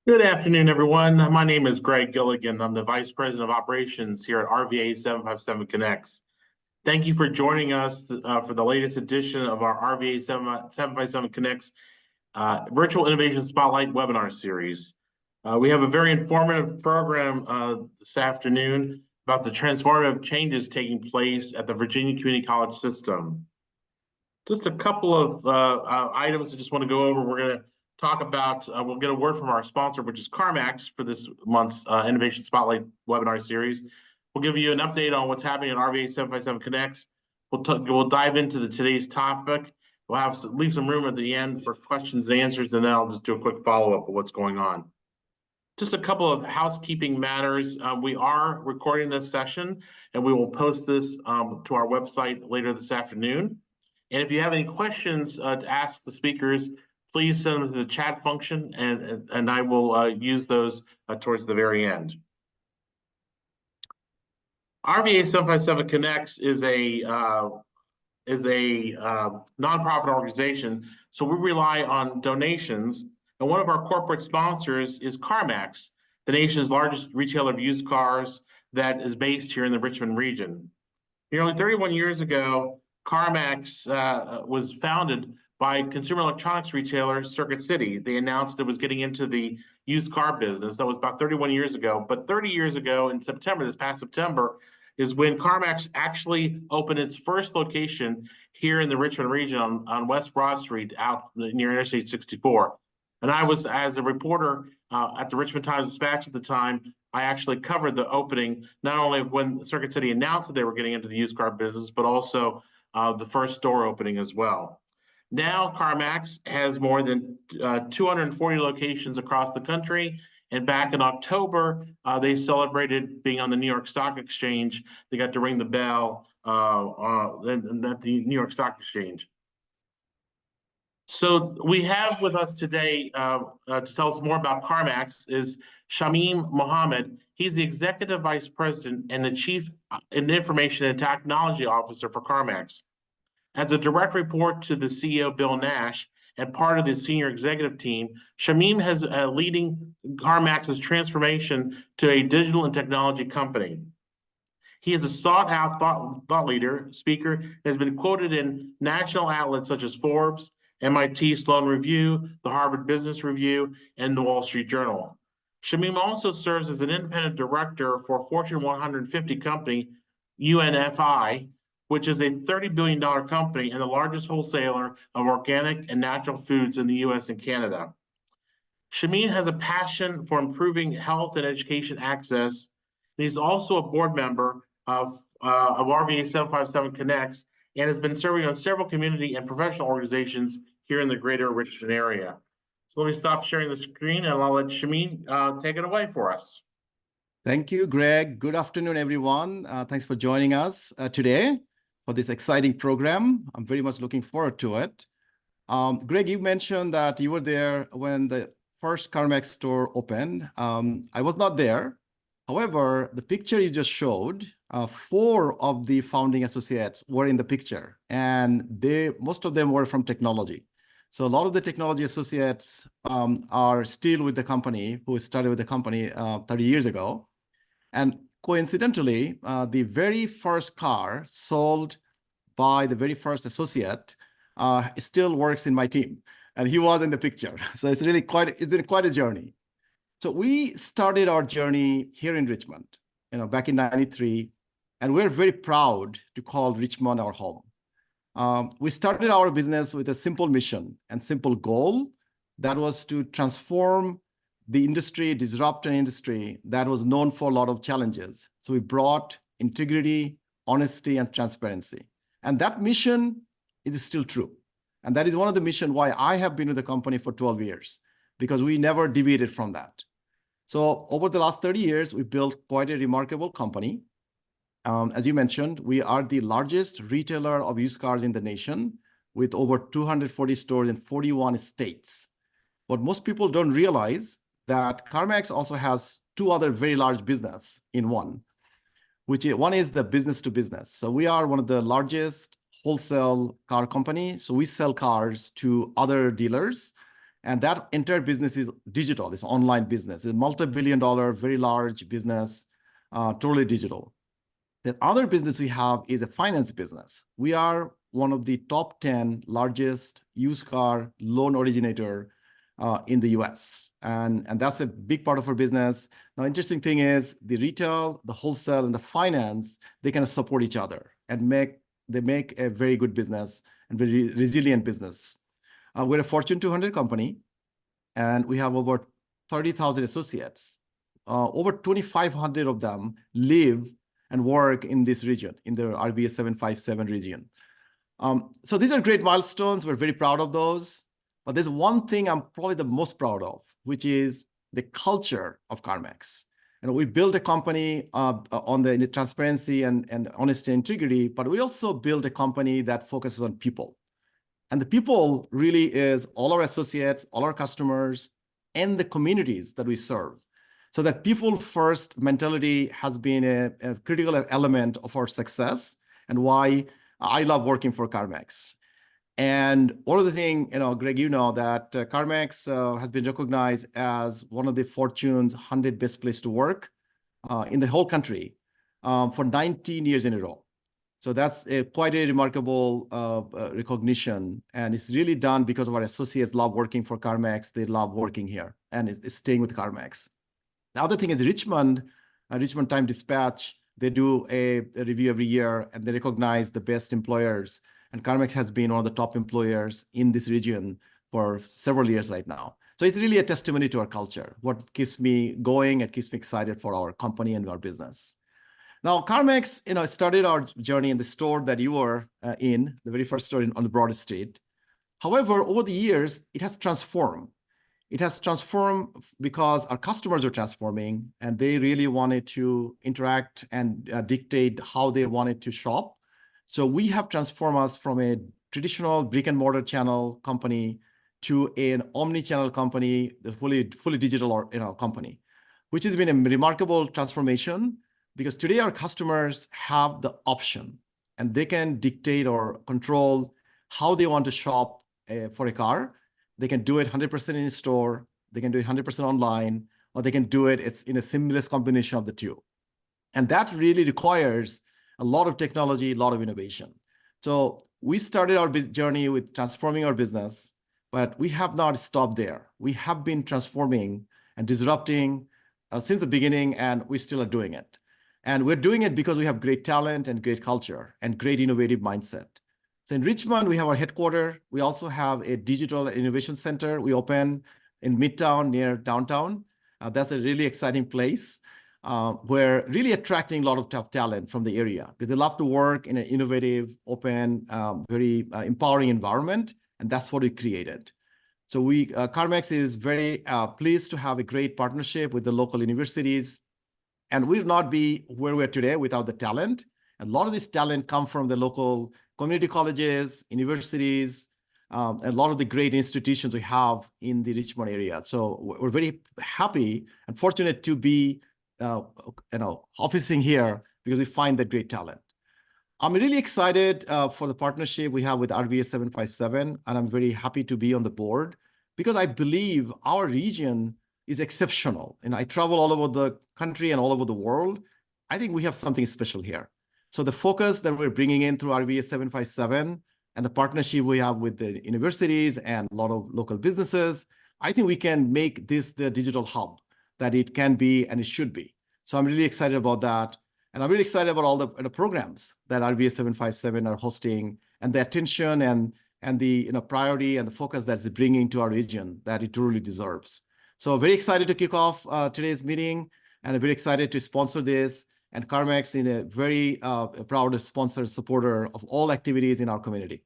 Good afternoon, everyone. My name is Greg Gilligan. I'm the Vice President of Operations here at RVA 757 Connects. Thank you for joining us for the latest edition of our RVA 757 Connects Virtual Innovation Spotlight webinar series. We have a very informative program this afternoon about the transformative changes taking place at the Virginia Community College system. Just a couple of items I just want to go over. We're going to talk about, we'll get a word from our sponsor, which is CarMax, for this month's Innovation Spotlight webinar series. We'll give you an update on what's happening at RVA 757 Connects. We'll dive into today's topic. We'll leave some room at the end for questions and answers, and then I'll just do a quick follow-up of what's going on. Just a couple of housekeeping matters. We are recording this session, and we will post this to our website later this afternoon. And if you have any questions to ask the speakers, please send them to the chat function, and I will use those towards the very end. RVA 757 Connects is a nonprofit organization, so we rely on donations. And one of our corporate sponsors is CarMax, the nation's largest retailer of used cars that is based here in the Richmond region. Nearly 31 years ago, CarMax was founded by consumer electronics retailer Circuit City. They announced it was getting into the used car business. That was about 31 years ago. But 30 years ago, in September, this past September, is when CarMax actually opened its first location here in the Richmond region on West Broad Street out near Interstate 64. And I was, as a reporter at the Richmond Times-Dispatch at the time, I actually covered the opening, not only of when Circuit City announced that they were getting into the used car business, but also the first store opening as well. Now, CarMax has more than 240 locations across the country. And back in October, they celebrated being on the New York Stock Exchange. They got to ring the bell at the New York Stock Exchange. So we have with us today to tell us more about CarMax is Shamim Mohammed. He's the Executive Vice President and the Chief Information and Technology Officer for CarMax. As a direct report to the CEO, Bill Nash, and part of the senior executive team, Shamim has leading CarMax's transformation to a digital and technology company. He is a sought-out thought leader, speaker, and has been quoted in national outlets such as Forbes, MIT Sloan Review, the Harvard Business Review, and the Wall Street Journal. Shamim also serves as an independent director for Fortune 150 company, UNFI, which is a $30 billion company and the largest wholesaler of organic and natural foods in the US and Canada. Shamim has a passion for improving health and education access. And he's also a board member of RVA 757 Connects and has been serving on several community and professional organizations here in the greater Richmond area. So let me stop sharing the screen and I'll let Shamim take it away for us. Thank you, Greg. Good afternoon, everyone. Thanks for joining us today for this exciting program. I'm very much looking forward to it. Greg, you mentioned that you were there when the first CarMax store opened. I was not there. However, the picture you just showed, 4 of the founding associates were in the picture, and most of them were from technology. So a lot of the technology associates are still with the company, who started with the company 30 years ago. And coincidentally, the very first car sold by the very first associate still works in my team, and he was in the picture. So it's been quite a journey. So we started our journey here in Richmond, back in '93, and we're very proud to call Richmond our home. We started our business with a simple mission and simple goal that was to transform the industry, disrupt an industry that was known for a lot of challenges. So we brought integrity, honesty, and transparency. And that mission is still true. And that is one of the missions why I have been with the company for 12 years, because we never deviated from that. So over the last 30 years, we built quite a remarkable company. As you mentioned, we are the largest retailer of used cars in the nation with over 240 stores in 41 states. What most people don't realize that CarMax also has 2 other very large business in one, one is the business to business. So we are one of the largest wholesale car company. So we sell cars to other dealers. And that entire business is digital. It's online business. It's a multi-billion-dollar, very large business, totally digital. The other business we have is a finance business. We are one of the top 10 largest used car loan originator in the US. And that's a big part of our business. Now, interesting thing is the retail, the wholesale, and the finance, they kind of support each other and make a very good business and very resilient business. We're a Fortune 200 company, and we have over 30,000 associates. Over 2,500 of them live and work in this region, in the RBS 757 region. So these are great milestones. We're very proud of those. But there's one thing I'm probably the most proud of, which is the culture of CarMax. We built a company on the transparency and honesty and integrity, but we also built a company that focuses on people. And the people really is all our associates, all our customers, and the communities that we serve. So that people first mentality has been a critical element of our success and why I love working for CarMax. And one of the things, Greg, that CarMax has been recognized as one of the Fortune's 100 best places to work in the whole country for 19 years in a row. So that's quite a remarkable recognition. And it's really done because of our associates love working for CarMax. They love working here and it's staying with CarMax. The other thing is Richmond Time Dispatch, they do a review every year and they recognize the best employers. And CarMax has been one of the top employers in this region for several years right now. So it's really a testimony to our culture, what keeps me going and keeps me excited for our company and our business. Now, CarMax, started our journey in the store that you were in, the very first store on the Broad Street. However, over the years, it has transformed. It has transformed because our customers are transforming and they really wanted to interact and dictate how they wanted to shop. So we have transformed us from a traditional brick and mortar channel company to an omni-channel company, the fully digital company, which has been a remarkable transformation because today our customers have the option and they can dictate or control how they want to shop for a car. They can do it 100% in store, they can do it 100% online, or they can do it in a seamless combination of the two. And that really requires a lot of technology, a lot of innovation. So we started our journey with transforming our business, but we have not stopped there. We have been transforming and disrupting since the beginning, and we still are doing it. And we're doing it because we have great talent and great culture and great innovative mindset. So in Richmond, we have our headquarters. We also have a digital innovation center. We open in Midtown near downtown. That's a really exciting place. We're really attracting a lot of top talent from the area because they love to work in an innovative, open, very empowering environment. And that's what we created. So CarMax is very pleased to have a great partnership with the local universities. And we would not be where we are today without the talent. And a lot of this talent come from the local community colleges, universities, a lot of the great institutions we have in the Richmond area. So we're very happy and fortunate to be officing here because we find that great talent. I'm really excited for the partnership we have with RBS 757, and I'm very happy to be on the board because I believe our region is exceptional. And I travel all over the country and all over the world. I think we have something special here. So the focus that we're bringing in through RBS 757 and the partnership we have with the universities and a lot of local businesses, I think we can make this the digital hub that it can be and it should be. So I'm really excited about that. And I'm really excited about all the programs that RBS 757 are hosting and the attention and the priority and the focus that's bringing to our region that it truly deserves. So very excited to kick off today's meeting, and I'm very excited to sponsor this. And CarMax is a very proud sponsor, supporter of all activities in our community.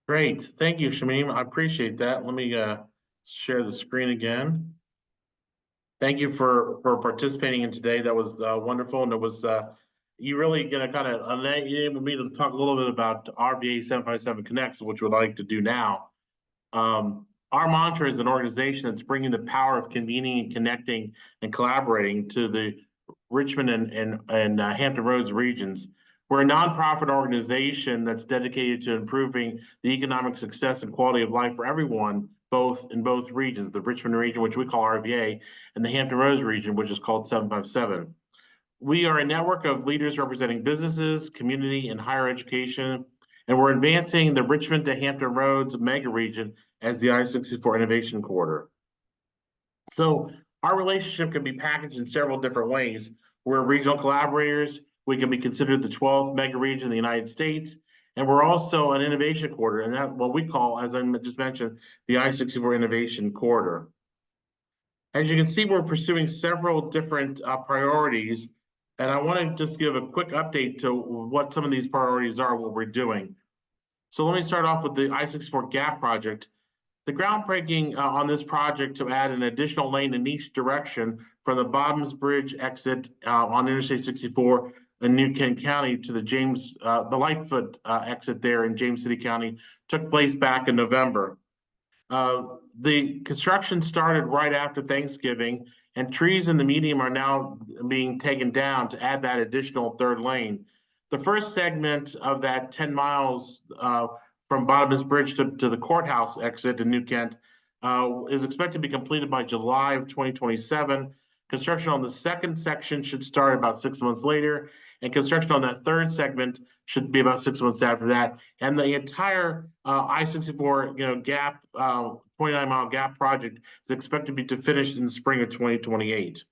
Great. Thank you, Shamim. I appreciate that. Let me share the screen again. Thank you for participating in today. That was wonderful. And it was, you really gonna kind of enable me to talk a little bit about RBA 757 Connects, which we'd like to do now. Our mantra is an organization that's bringing the power of convening and connecting and collaborating to the Richmond and Hampton Roads regions. We're a nonprofit organization that's dedicated to improving the economic success and quality of life for everyone, in both regions, the Richmond region, which we call RVA, and the Hampton Roads region, which is called 757. We are a network of leaders representing businesses, community, and higher education, and we're advancing the Richmond to Hampton Roads mega region as the I-64 Innovation Corridor. So our relationship can be packaged in several different ways. We're regional collaborators. We can be considered the 12th mega region in the United States, and we're also an innovation corridor, and that's what we call, as I just mentioned, the I-64 Innovation Corridor. As you can see, we're pursuing several different priorities, and I want to just give a quick update to what some of these priorities are, what we're doing. So let me start off with the I-64 GAP project. The groundbreaking on this project to add an additional lane in each direction from the Bottoms Bridge exit on Interstate 64 in New Kent County to the Lightfoot exit there in James City County took place back in November. The construction started right after Thanksgiving, and trees in the medium are now being taken down to add that additional third lane. The first segment of that 10 miles from Bottoms Bridge to the courthouse exit in New Kent is expected to be completed by July of 2027. Construction on the second section should start about 6 months later, and construction on that third segment should be about 6 months after that. And the entire I-64 GAP 29-mile GAP project is expected to be finished in the spring of 2028.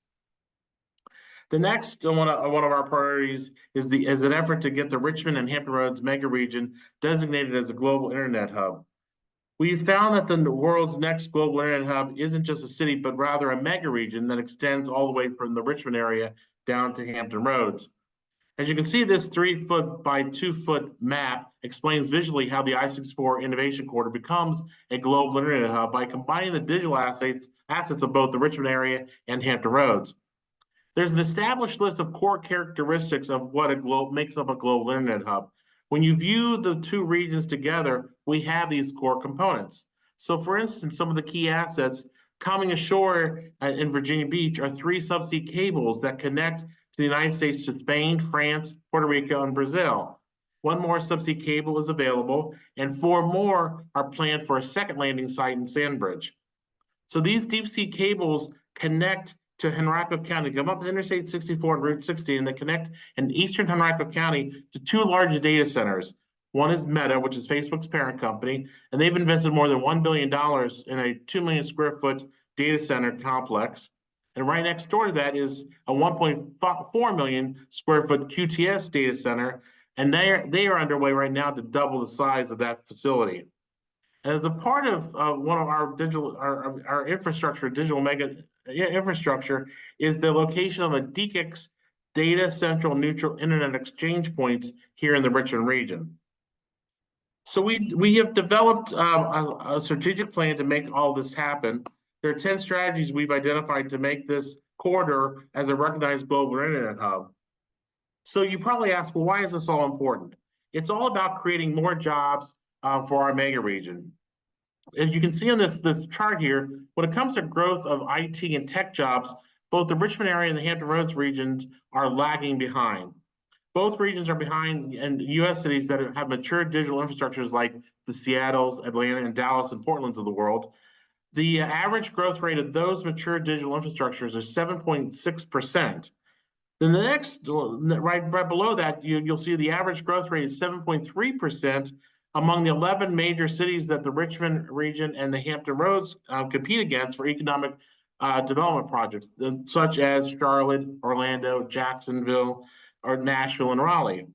The next one of our priorities is an effort to get the Richmond and Hampton Roads mega region designated as a global internet hub. We've found that the world's next global internet hub isn't just a city, but rather a mega region that extends all the way from the Richmond area down to Hampton Roads. As you can see, this 3-foot by 2-foot map explains visually how the I-64 Innovation Corridor becomes a global internet hub by combining the digital assets of both the Richmond area and Hampton Roads. There's an established list of core characteristics of what makes up a global internet hub. When you view the two regions together, we have these core components. So for instance, some of the key assets coming ashore in Virginia Beach are 3 subsea cables that connect to the United States to Spain, France, Puerto Rico, and Brazil. 1 more subsea cable is available, and 4 more are planned for a second landing site in Sandbridge. So these deep sea cables connect to Henrico County, come up to Interstate 64 and Route 60, and they connect in eastern Henrico County to 2 large data centers. One is Meta, which is Facebook's parent company, and they've invested more than $1 billion in a 2 million square foot data center complex. And right next door to that is a 1.4 million square foot QTS data center, and they are underway right now to double the size of that facility. And as a part of one of our infrastructure, digital mega infrastructure, is the location of a DKIX data central neutral internet exchange points here in the Richmond region. So we have developed a strategic plan to make all this happen. There are 10 strategies we've identified to make this corridor as a recognized global internet hub. So you probably ask, well, why is this all important? It's all about creating more jobs for our mega region. As you can see on this chart here, when it comes to growth of IT and tech jobs, both the Richmond area and the Hampton Roads regions are lagging behind. Both regions are behind in U.S. cities that have mature digital infrastructures like the Seattles, Atlanta, and Dallas and Portlands of the world. The average growth rate of those mature digital infrastructures is 7.6%. Then the next, right below that, you'll see the average growth rate is 7.3% among the 11 major cities that the Richmond region and the Hampton Roads compete against for economic development projects, such as Charlotte, Orlando, Jacksonville, or Nashville and Raleigh.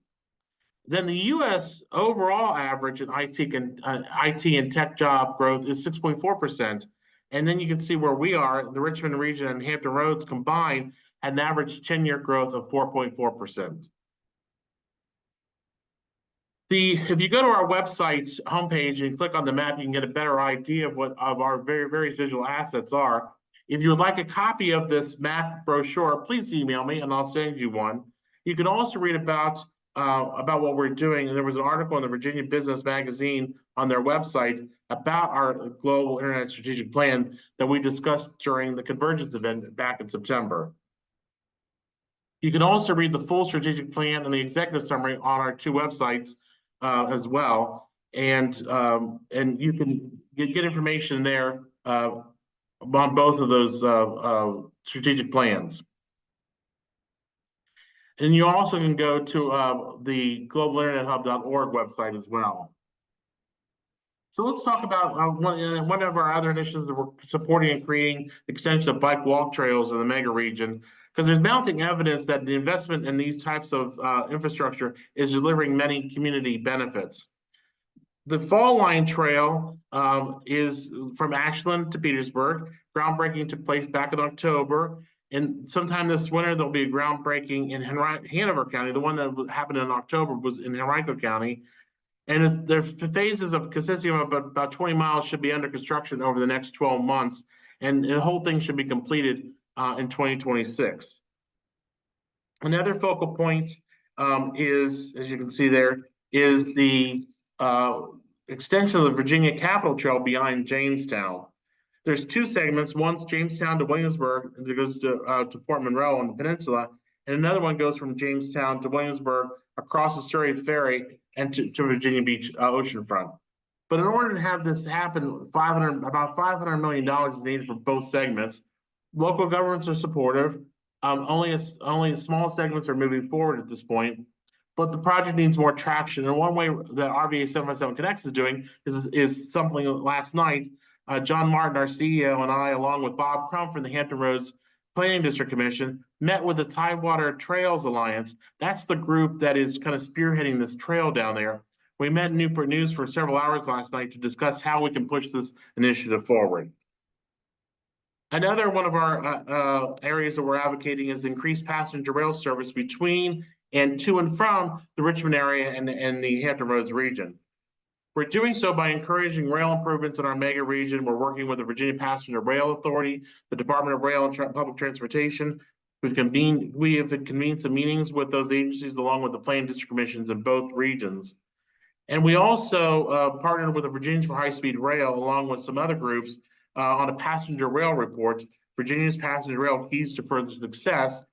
Then the U.S. overall average in IT and tech job growth is 6.4%. And then you can see where we are, the Richmond region and Hampton Roads combined had an average 10-year growth of 4.4%. If you go to our website's homepage and click on the map, you can get a better idea of what our various visual assets are. If you would like a copy of this map brochure, please email me and I'll send you one. You can also read about what we're doing. There was an article in the Virginia Business Magazine on their website about our global internet strategic plan that we discussed during the Convergence event back in September. You can also read the full strategic plan and the executive summary on our two websites as well. And you can get information there on both of those strategic plans. And you also can go to the globalinternethub.org website as well. So let's talk about one of our other initiatives that we're supporting and creating extension of bike walk trails in the mega region, because there's mounting evidence that the investment in these types of infrastructure is delivering many community benefits. The Fall Line Trail is from Ashland to Petersburg. Groundbreaking took place back in October. And sometime this winter, there'll be a groundbreaking in Hanover County. The one that happened in October was in Henrico County. And the phases of consisting of about 20 miles should be under construction over the next 12 months. And the whole thing should be completed in 2026. Another focal point is, as you can see there, is the extension of the Virginia Capitol Trail behind Jamestown. There's two segments. One's Jamestown to Williamsburg, and it goes to Fort Monroe on the peninsula, and another one goes from Jamestown to Williamsburg across the Surrey Ferry and to Virginia Beach oceanfront. But in order to have this happen, about $500 million is needed for both segments. Local governments are supportive. Only small segments are moving forward at this point, but the project needs more traction. And one way that RVA 757 Connects is doing is something last night. John Martin, our CEO, and I, along with Bob Crump from the Hampton Roads Planning District Commission, met with the Tidewater Trails Alliance. That's the group that is kind of spearheading this trail down there. We met in Newport News for several hours last night to discuss how we can push this initiative forward. Another one of our areas that we're advocating is increased passenger rail service between and to and from the Richmond area and the Hampton Roads region. We're doing so by encouraging rail improvements in our mega region. We're working with the Virginia Passenger Rail Authority, the Department of Rail and Public Transportation. We have convened some meetings with those agencies along with the Planning District Commissions in both regions. And we also partnered with the Virginians for High-Speed Rail along with some other groups on a passenger rail report, Virginia's Passenger Rail Keys to Further Success.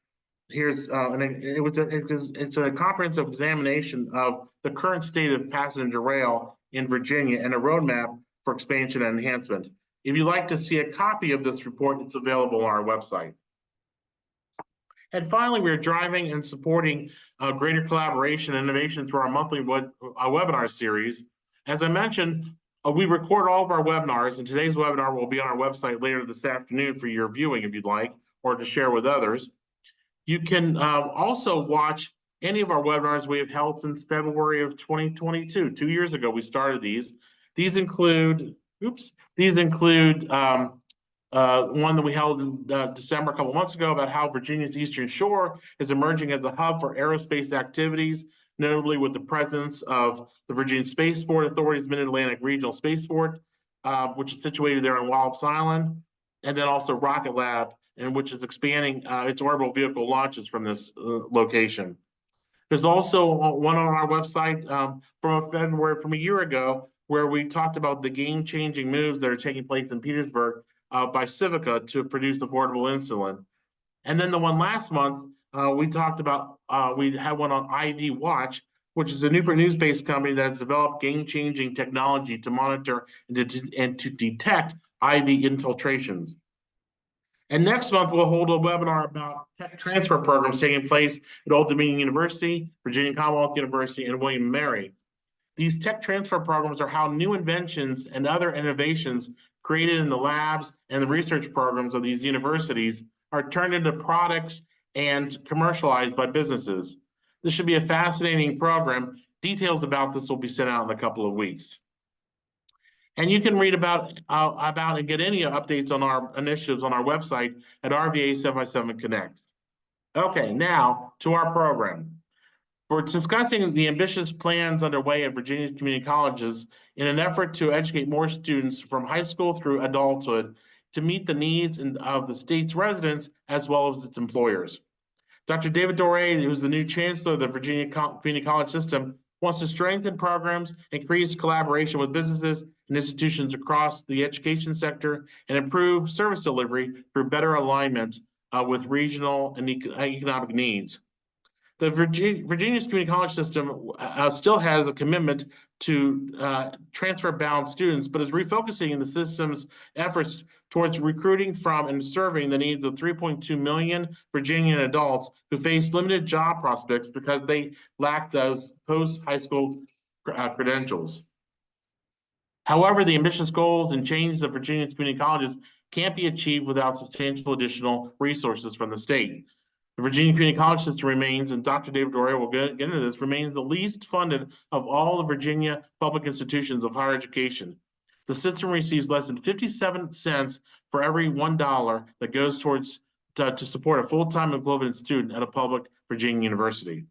Here's it's a comprehensive examination of the current state of passenger rail in Virginia and a roadmap for expansion and enhancement. If you'd like to see a copy of this report, it's available on our website. And finally, we're driving and supporting greater collaboration and innovation through our monthly webinar series. As I mentioned, we record all of our webinars, and today's webinar will be on our website later this afternoon for your viewing if you'd like, or to share with others. You can also watch any of our webinars we have held since February of 2022. 2 years ago, we started these. These include one that we held in December a couple months ago about how Virginia's Eastern Shore is emerging as a hub for aerospace activities, notably with the presence of the Virginia Spaceport Authority's Mid-Atlantic Regional Spaceport, which is situated there on Wallops Island, and then also Rocket Lab, and which is expanding its orbital vehicle launches from this location. There's also one on our website from a year ago where we talked about the game-changing moves that are taking place in Petersburg by Civica to produce affordable insulin. And then the one last month, we talked about, we had one on IV Watch, which is a Newport News-based company that has developed game-changing technology to monitor and to detect IV infiltrations. And next month, we'll hold a webinar about tech transfer programs taking place at Old Dominion University, Virginia Commonwealth University, and William & Mary. These tech transfer programs are how new inventions and other innovations created in the labs and the research programs of these universities are turned into products and commercialized by businesses. This should be a fascinating program. Details about this will be sent out in a couple of weeks. And you can read about and get any updates on our initiatives on our website at RVA 757 Connect. Okay, now to our program. We're discussing the ambitious plans underway at Virginia's community colleges in an effort to educate more students from high school through adulthood to meet the needs of the state's residents as well as its employers. Dr. David Doré, who's the new Chancellor of the Virginia Community College System, wants to strengthen programs, increase collaboration with businesses and institutions across the education sector, and improve service delivery through better alignment with regional and economic needs. The Virginia's community college system still has a commitment to transfer bound students, but is refocusing the system's efforts towards recruiting from and serving the needs of 3.2 million Virginian adults who face limited job prospects because they lack those post-high school credentials. However, the ambitious goals and changes of Virginia's community colleges can't be achieved without substantial additional resources from the state. The Virginia Community College System remains, and Dr. David Doré will get into this, remains the least funded of all the Virginia public institutions of higher education. The system receives less than 57 cents for every $1 that goes towards to support a full-time equivalent student at a public Virginia university.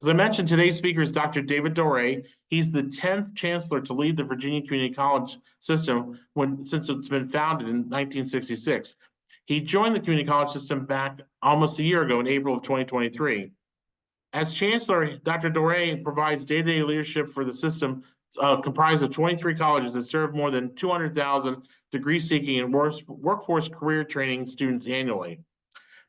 As I mentioned, today's speaker is Dr. David Doré. He's the 10th chancellor to lead the Virginia Community College system since it's been founded in 1966. He joined the community college system back almost a year ago in April of 2023. As chancellor, Dr. Doré provides day-to-day leadership for the system comprised of 23 colleges that serve more than 200,000 degree-seeking and workforce career training students annually.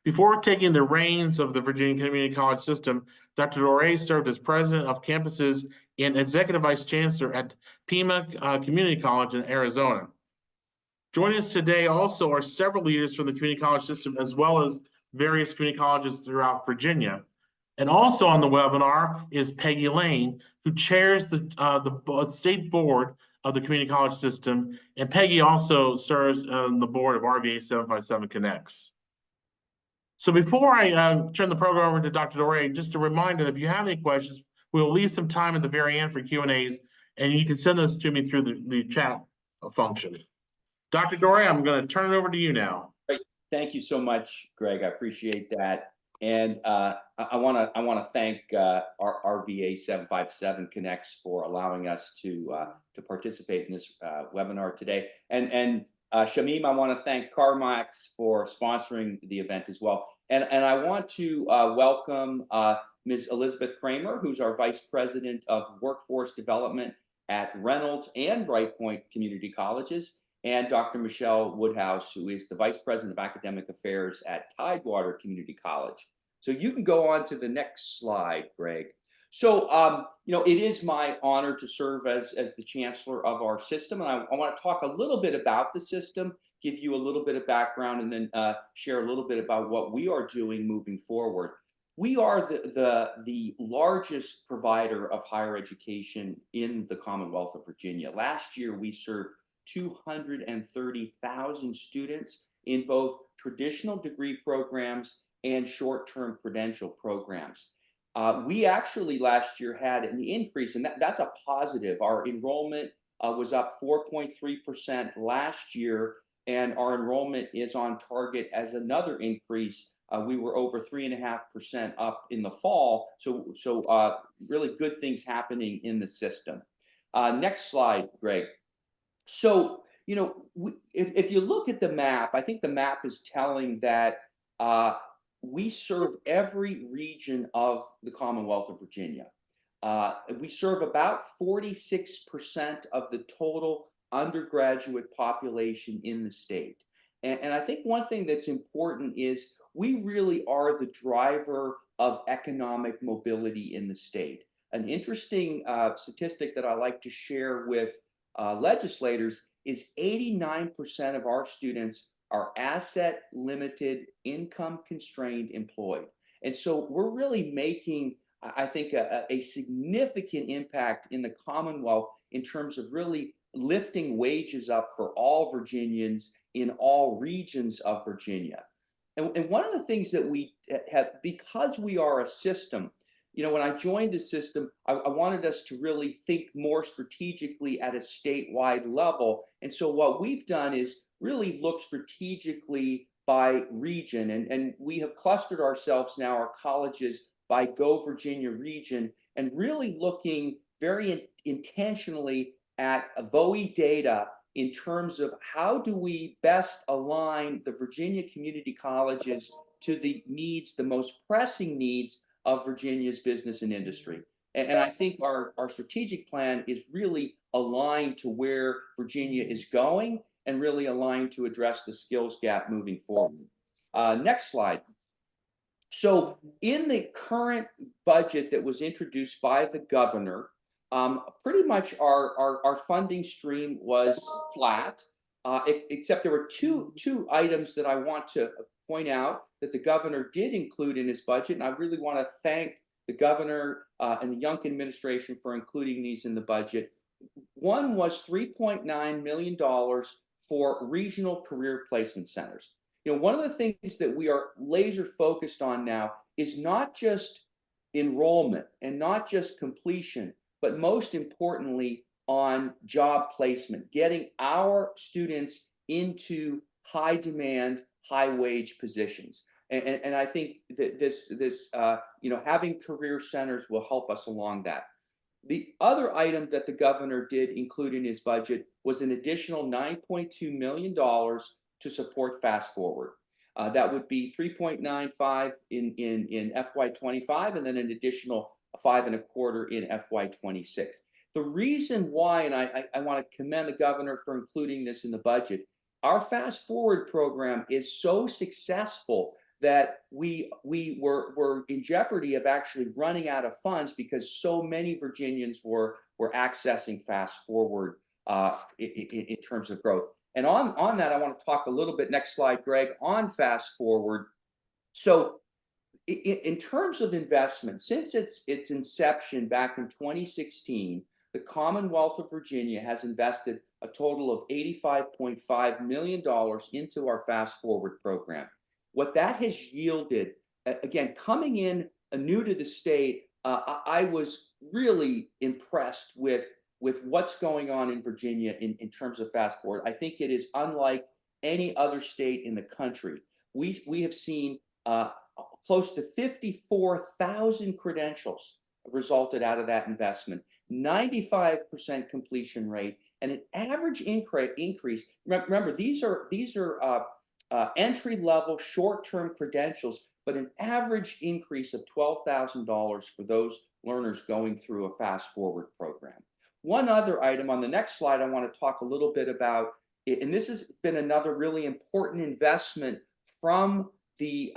Before taking the reins of the Virginia Community College system, Dr. Doré served as president of campuses and executive vice chancellor at Pima Community College in Arizona. Joining us today also are several leaders from the community college system, as well as various community colleges throughout Virginia. And also on the webinar is Peggy Lane, who chairs the state board of the community college system. And Peggy also serves on the board of RVA 757 Connects. So before I turn the program over to Dr. Doré, just a reminder that if you have any questions, we'll leave some time at the very end for Q&As, and you can send those to me through the chat function. Dr. Doré, I'm going to turn it over to you now. Great. Thank you so much, Greg. I appreciate that. And I want to thank our RVA 757 Connects for allowing us to participate in this webinar today. And Shamim, I want to thank CarMax for sponsoring the event as well. And I want to welcome Ms. Elizabeth Kramer, who's our Vice President of Workforce Development at Reynolds and Bright Point Community Colleges, and Dr. Michelle Woodhouse, who is the Vice President of Academic Affairs at Tidewater Community College. So you can go on to the next slide, Greg. So, it is my honor to serve as the chancellor of our system, and I want to talk a little bit about the system, give you a little bit of background, and then share a little bit about what we are doing moving forward. We are the largest provider of higher education in the Commonwealth of Virginia. Last year, we served 230,000 students in both traditional degree programs and short-term credential programs. We actually last year had an increase, and that's a positive. Our enrollment was up 4.3% last year, and our enrollment is on target as another increase. We were over 3.5% up in the fall, so really good things happening in the system. Next slide, Greg. So, if you look at the map, I think the map is telling that we serve every region of the Commonwealth of Virginia. We serve about 46% of the total undergraduate population in the state. And I think one thing that's important is we really are the driver of economic mobility in the state. An interesting statistic that I like to share with legislators is 89% of our students are asset limited, income constrained employed. And so we're really making, I think, a significant impact in the Commonwealth in terms of really lifting wages up for all Virginians in all regions of Virginia. And one of the things that we have, because we are a system, when I joined the system, I wanted us to really think more strategically at a statewide level. And so what we've done is really look strategically by region. And we have clustered ourselves now, our colleges, by Go Virginia region, and really looking very intentionally at VOE data in terms of how do we best align the Virginia community colleges to the needs, the most pressing needs of Virginia's business and industry. And I think our strategic plan is really aligned to where Virginia is going and really aligned to address the skills gap moving forward. Next slide. So in the current budget that was introduced by the governor, pretty much our funding stream was flat, except there were two items that I want to point out that the governor did include in his budget, and I really want to thank the governor and the Young administration for including these in the budget. One was $3.9 million for regional career placement centers. You know, one of the things that we are laser focused on now is not just enrollment and not just completion, but most importantly on job placement, getting our students into high demand, high wage positions. And I think that this you know, having career centers will help us along that. The other item that the governor did include in his budget was an additional $9.2 million to support Fast Forward. That would be 3.95 in FY25, and then an additional 5.25 in FY26. The reason why, and I want to commend the governor for including this in the budget, our Fast Forward program is so successful that we were in jeopardy of actually running out of funds because so many Virginians were accessing Fast Forward in terms of growth. And on that, I want to talk a little bit, next slide, Greg, on Fast Forward. So in terms of investment, since its inception back in 2016, the Commonwealth of Virginia has invested a total of $85.5 million into our Fast Forward program. What that has yielded, again, coming in new to the state, I was really impressed with what's going on in Virginia in terms of Fast Forward. I think it is unlike any other state in the country. We have seen close to 54,000 credentials resulted out of that investment, 95% completion rate, and an average increase. Remember, these are entry-level short-term credentials, but an average increase of $12,000 for those learners going through a Fast Forward program. One other item on the next slide I want to talk a little bit about, and this has been another really important investment from the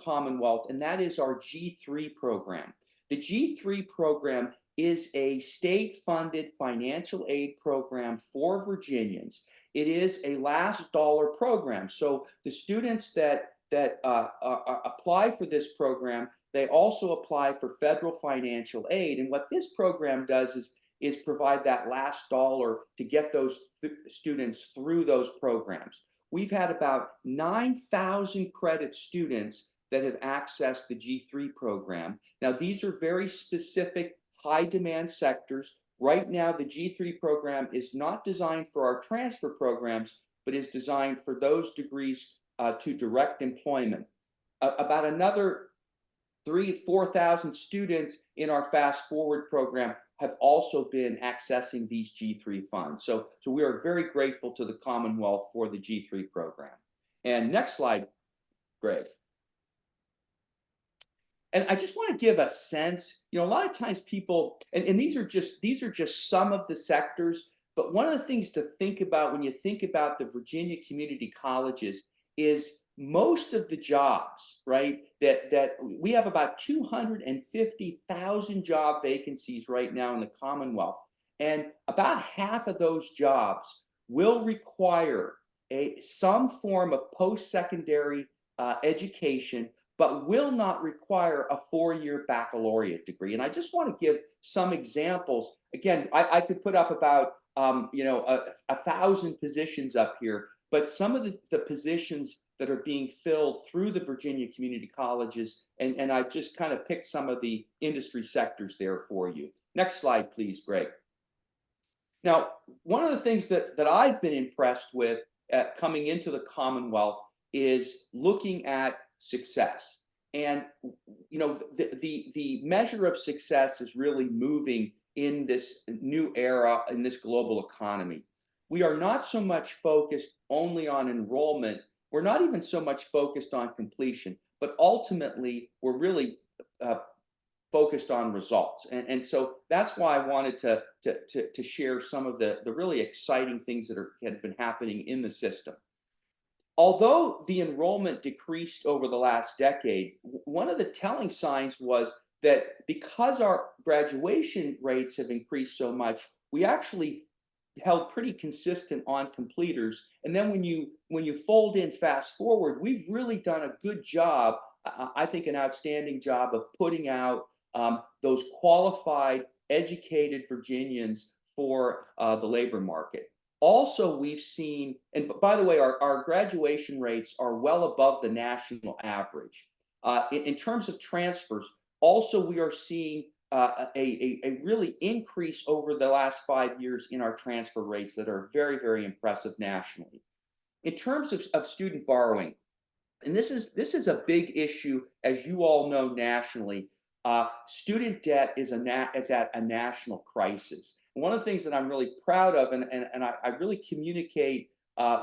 Commonwealth, and that is our G3 program. The G3 program is a state-funded financial aid program for Virginians. It is a last dollar program. So the students that apply for this program, they also apply for federal financial aid. And what this program does is provide that last dollar to get those students through those programs. We've had about 9,000 credit students that have accessed the G3 program. Now, these are very specific high demand sectors. Right now, the G3 program is not designed for our transfer programs, but is designed for those degrees to direct employment. About another 4,000 students in our Fast Forward program have also been accessing these G3 funds. So we are very grateful to the Commonwealth for the G3 program. And next slide, Greg. And I just want to give a sense, you know, a lot of times people, and these are just some of the sectors, but one of the things to think about when you think about the Virginia community colleges is most of the jobs, right, that we have about 250,000 job vacancies right now in the Commonwealth. And about half of those jobs will require some form of post-secondary education, but will not require a 4-year baccalaureate degree. And I just want to give some examples. Again, I could put up about 1,000 positions up here, but some of the positions that are being filled through the Virginia community colleges, and I've just kind of picked some of the industry sectors there for you. Next slide, please, Greg. Now, one of the things that I've been impressed with coming into the Commonwealth is looking at success. And you know, the measure of success is really moving in this new era, in this global economy. We are not so much focused only on enrollment. We're not even so much focused on completion, but ultimately we're really focused on results. And so that's why I wanted to share some of the really exciting things that have been happening in the system. although the enrollment decreased over the last decade, one of the telling signs was that because our graduation rates have increased so much, we actually held pretty consistent on completers. And then when you fold in fast forward, we've really done a good job, I think an outstanding job of putting out those qualified, educated Virginians for the labor market. Also, we've seen, and by the way, our graduation rates are well above the national average. In terms of transfers, also we are seeing a really increase over the last 5 years in our transfer rates that are very, very impressive nationally. In terms of student borrowing, and this is a big issue, as you all know nationally. Student debt is at a national crisis. And one of the things that I'm really proud of, and I really communicate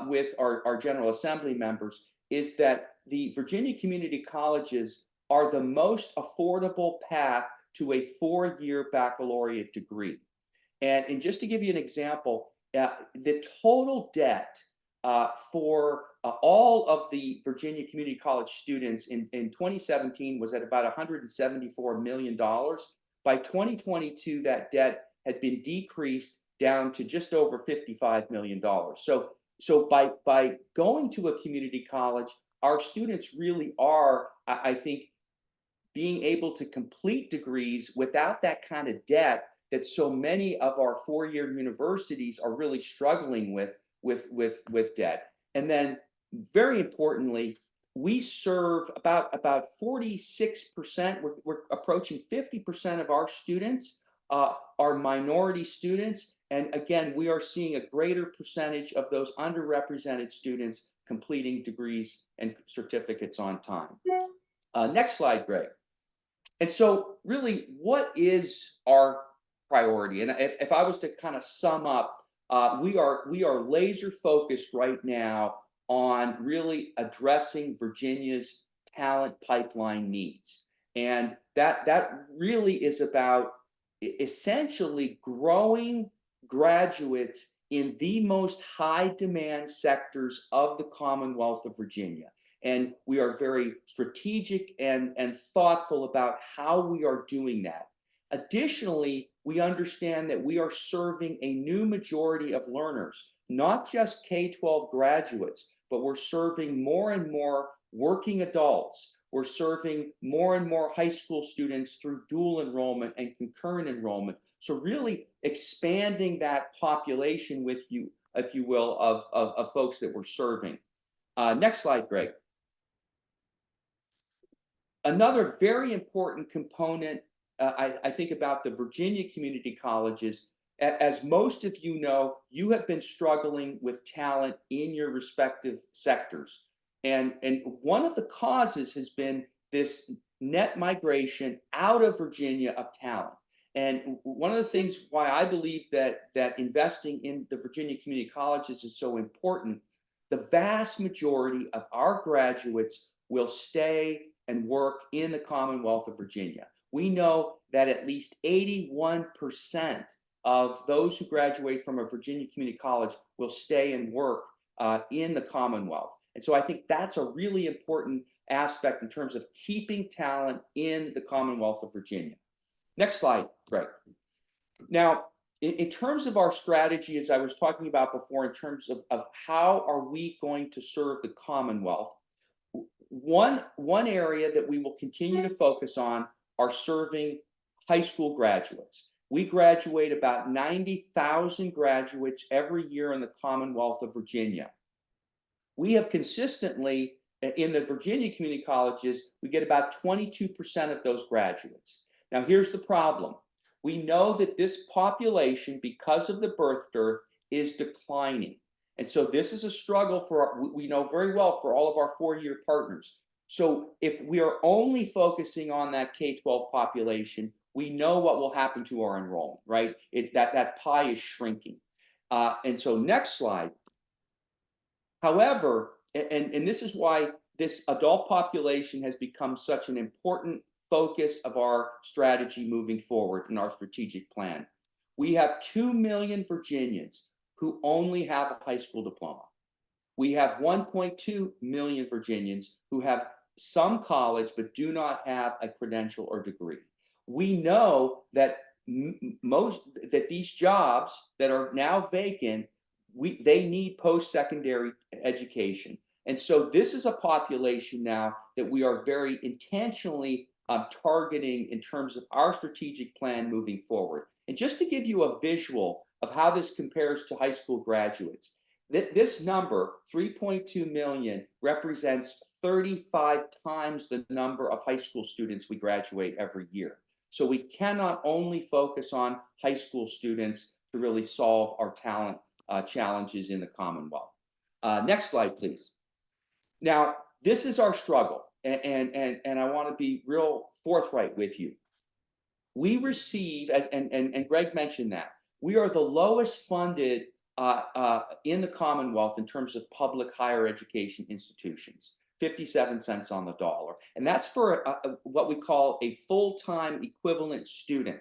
with our General Assembly members, is that the Virginia community colleges are the most affordable path to a 4-year baccalaureate degree. And just to give you an example, the total debt for all of the Virginia Community College students in 2017 was at about $174 million. By 2022, that debt had been decreased down to just over $55 million. So by going to a community college, our students really are, I think, being able to complete degrees without that kind of debt that so many of our 4-year universities are really struggling with debt. And then very importantly, we serve about 46%, we're approaching 50% of our students are minority students. And again, we are seeing a greater percentage of those underrepresented students completing degrees and certificates on time. Next slide, Greg. And so really, what is our priority? And if I was to kind of sum up, we are laser focused right now on really addressing Virginia's talent pipeline needs. And that really is about essentially growing graduates in the most high demand sectors of the Commonwealth of Virginia. And we are very strategic and thoughtful about how we are doing that. Additionally, we understand that we are serving a new majority of learners, not just K-12 graduates, but we're serving more and more working adults. We're serving more and more high school students through dual enrollment and concurrent enrollment. So really expanding that population with you, if you will, of folks that we're serving. Next slide, Greg. Another very important component, I think, about the Virginia community colleges, as most of you know, you have been struggling with talent in your respective sectors. And one of the causes has been this net migration out of Virginia of talent. And one of the things why I believe that investing in the Virginia community colleges is so important, the vast majority of our graduates will stay and work in the Commonwealth of Virginia. We know that at least 81% of those who graduate from a Virginia community college will stay and work in the Commonwealth. And so I think that's a really important aspect in terms of keeping talent in the Commonwealth of Virginia. Next slide, Greg. Now, in terms of our strategy, as I was talking about before, in terms of how are we going to serve the Commonwealth, one area that we will continue to focus on are serving high school graduates. We graduate about 90,000 graduates every year in the Commonwealth of Virginia. We have consistently, in the Virginia community colleges, we get about 22% of those graduates. Now, here's the problem. We know that this population, because of the birth dearth, is declining. And so this is a struggle we know very well, for all of our 4-year partners. So if we are only focusing on that K-12 population, we know what will happen to our enrollment, right? That pie is shrinking. And so next slide. However, and this is why this adult population has become such an important focus of our strategy moving forward in our strategic plan. We have 2 million Virginians who only have a high school diploma. We have 1.2 million Virginians who have some college but do not have a credential or degree. We know that these jobs that are now vacant, they need post-secondary education. And so this is a population now that we are very intentionally targeting in terms of our strategic plan moving forward. And just to give you a visual of how this compares to high school graduates, this number, 3.2 million, represents 35 times the number of high school students we graduate every year. So we cannot only focus on high school students to really solve our talent challenges in the Commonwealth. Next slide, please. Now, this is our struggle, and I want to be real forthright with you. We receive, and Greg mentioned that, we are the lowest funded in the Commonwealth in terms of public higher education institutions, 57 cents on the dollar. And that's for what we call a full-time equivalent student.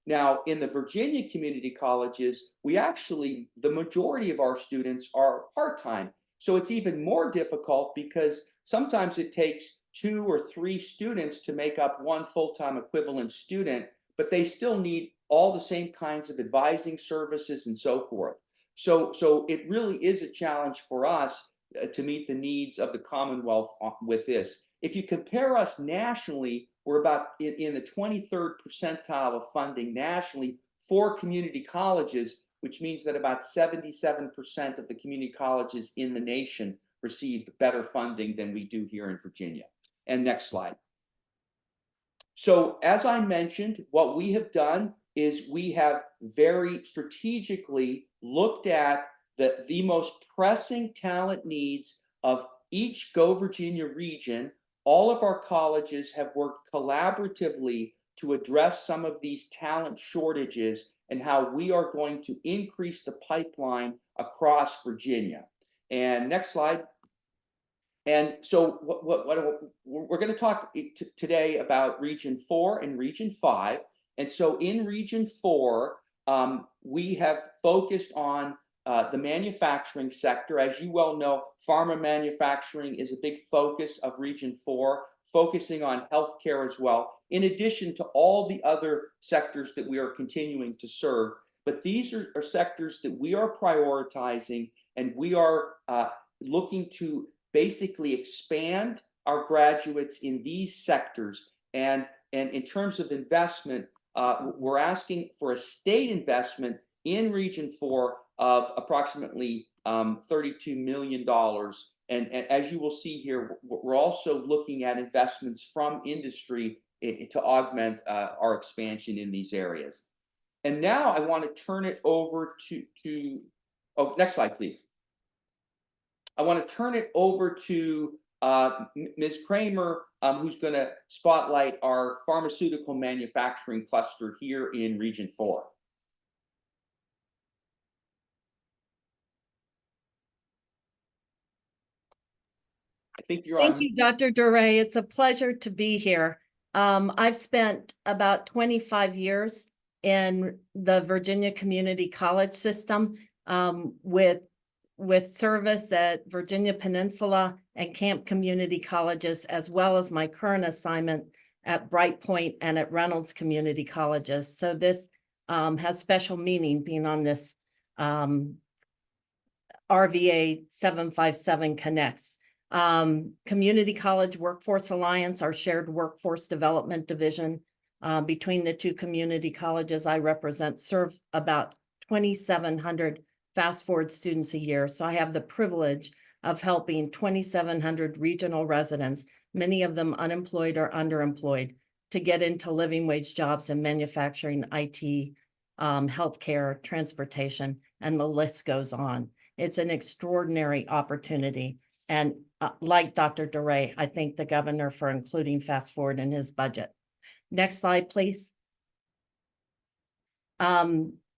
Now, in the Virginia community colleges, the majority of our students are part-time. So it's even more difficult because sometimes it takes 2 or 3 students to make up one full-time equivalent student, but they still need all the same kinds of advising services and so forth. So it really is a challenge for us to meet the needs of the Commonwealth with this. If you compare us nationally, we're about in the 23rd percentile of funding nationally for community colleges, which means that about 77% of the community colleges in the nation receive better funding than we do here in Virginia. And next slide. So as I mentioned, what we have done is we have very strategically looked at the most pressing talent needs of each Go Virginia region. All of our colleges have worked collaboratively to address some of these talent shortages and how we are going to increase the pipeline across Virginia. And next slide. And so we're going to talk today about Region 4 and Region 5. And so in Region 4, we have focused on the manufacturing sector. As you well know, pharma manufacturing is a big focus of Region 4, focusing on healthcare as well, in addition to all the other sectors that we are continuing to serve. But these are sectors that we are prioritizing, and we are looking to basically expand our graduates in these sectors. And in terms of investment, we're asking for a state investment in Region 4 of approximately $32 million. And as you will see here, we're also looking at investments from industry to augment our expansion in these areas. And now I want to turn it over to oh, next slide, please. I want to turn it over to Ms. Kramer, who's going to spotlight our pharmaceutical manufacturing cluster here in Region 4. I think you're on. Thank you, Dr. Duray. It's a pleasure to be here. I've spent about 25 years in the Virginia Community College system with service at Virginia Peninsula and Camp Community Colleges, as well as my current assignment at Bright Point and at Reynolds Community Colleges. So this has special meaning being on this RVA 757 Connects. Community College Workforce Alliance, our shared workforce development division between the two community colleges I represent, serve about 2,700 fast forward students a year. So I have the privilege of helping 2,700 regional residents, many of them unemployed or underemployed, to get into living wage jobs in manufacturing, IT, healthcare, transportation, and the list goes on. It's an extraordinary opportunity. And like Dr. Duray, I thank the governor for including fast forward in his budget. Next slide, please.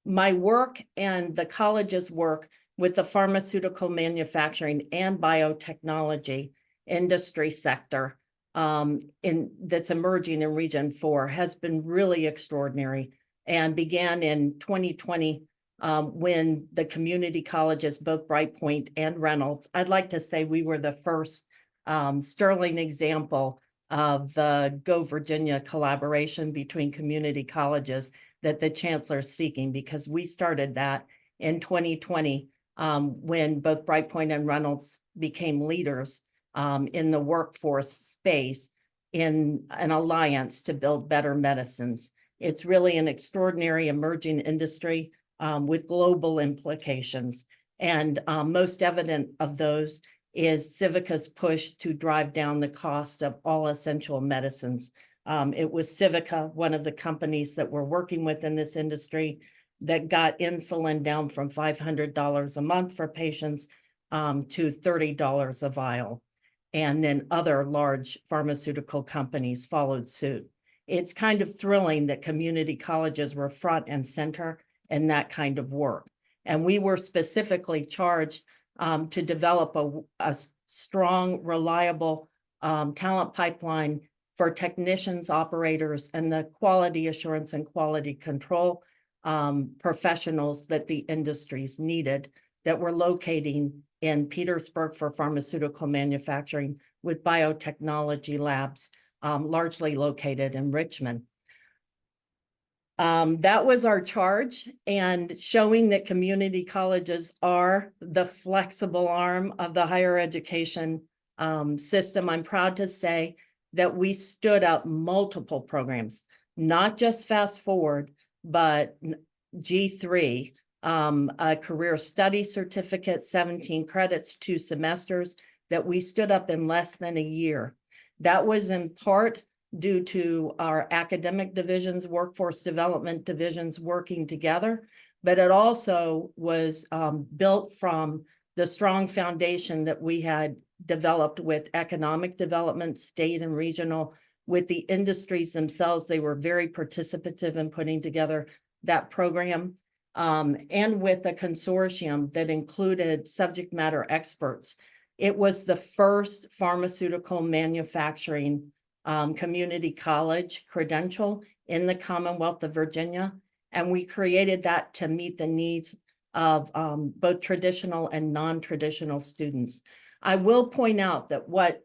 My work and the college's work with the pharmaceutical manufacturing and biotechnology industry sector that's emerging in Region 4 has been really extraordinary and began in 2020 when the community colleges, both Bright Point and Reynolds, I'd like to say we were the first sterling example of the Go Virginia collaboration between community colleges that the Chancellor is seeking, because we started that in 2020 when both Bright Point and Reynolds became leaders in the workforce space in an alliance to build better medicines. It's really an extraordinary emerging industry with global implications. And most evident of those is Civica's push to drive down the cost of all essential medicines. It was Civica, one of the companies that we're working with in this industry, that got insulin down from $500 a month for patients to $30 a vial. And then other large pharmaceutical companies followed suit. It's kind of thrilling that community colleges were front and center in that kind of work. And we were specifically charged to develop a strong, reliable talent pipeline for technicians, operators, and the quality assurance and quality control professionals that the industries needed, that were locating in Petersburg for pharmaceutical manufacturing, with biotechnology labs largely located in Richmond. That was our charge, and showing that community colleges are the flexible arm of the higher education system. I'm proud to say that we stood up multiple programs, not just Fast Forward, but G3, a career study certificate, 17 credits, 2 semesters, that we stood up in less than a year. That was in part due to our academic divisions, workforce development divisions working together, but it also was built from the strong foundation that we had developed with economic development, state and regional, with the industries themselves. They were very participative in putting together that program, and with a consortium that included subject matter experts. It was the first pharmaceutical manufacturing community college credential in the Commonwealth of Virginia. And we created that to meet the needs of both traditional and non-traditional students. I will point out that what